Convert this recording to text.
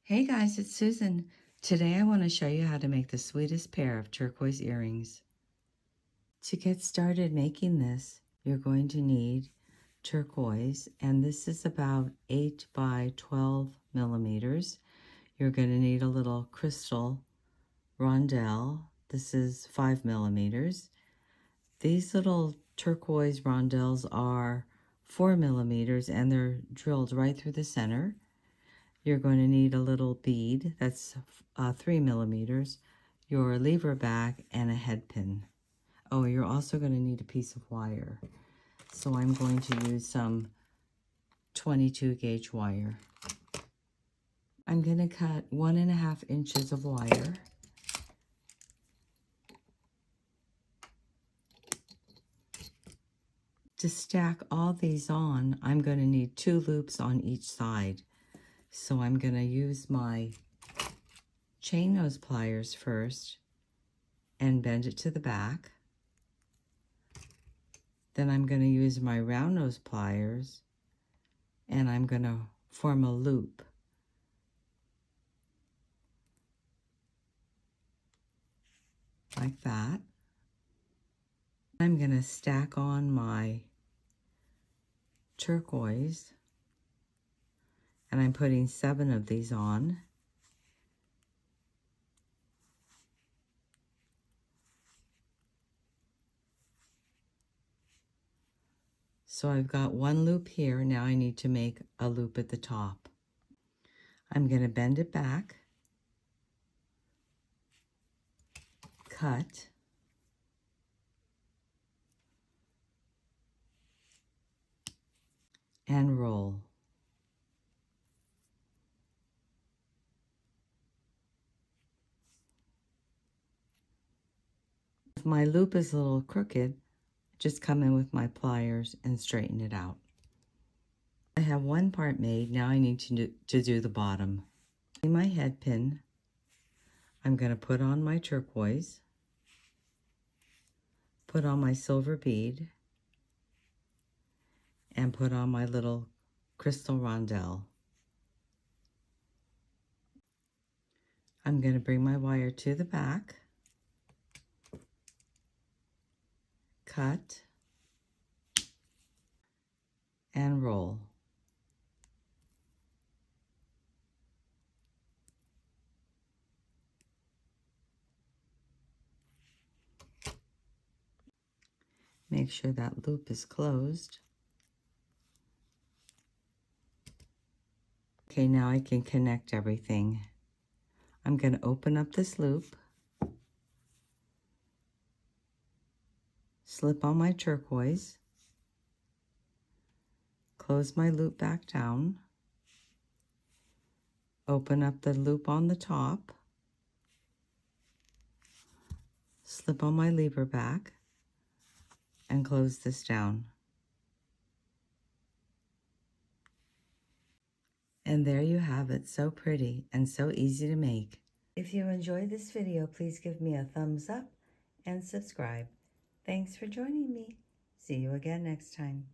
Hey guys, it's Susan. Today I want to show you how to make the sweetest pair of turquoise earrings. To get started making this, you're going to need turquoise, and this is about 8 by 12 millimeters. You're going to need a little crystal rondelle. This is 5 millimeters. These little turquoise rondelles are 4 millimeters and they're drilled right through the center. You're going to need a little bead that's 3 millimeters, your lever back, and a head pin. Oh, you're also going to need a piece of wire. So I'm going to use some 22 gauge wire. I'm going to cut 1.5 inches of wire. To stack all these on, I'm going to need 2 loops on each side. So I'm going to use my chain nose pliers first and bend it to the back. Then I'm going to use my round nose pliers and I'm going to form a loop. Like that. I'm going to stack on my turquoise, and I'm putting 7 of these on. So I've got 1 loop here. Now I need to make a loop at the top. I'm going to bend it back, cut, and roll. If my loop is a little crooked, just come in with my pliers and straighten it out. I have 1 part made. Now I need to do the bottom. In my head pin, I'm going to put on my turquoise, put on my silver bead, and put on my little crystal rondelle. I'm going to bring my wire to the back, cut, and roll. Make sure that loop is closed. Okay, now I can connect everything. I'm going to open up this loop, slip on my turquoise, close my loop back down, open up the loop on the top, slip on my lever back, and close this down. And there you have it, so pretty and so easy to make. If you enjoyed this video, please give me a thumbs up and subscribe. Thanks for joining me. See you again next time.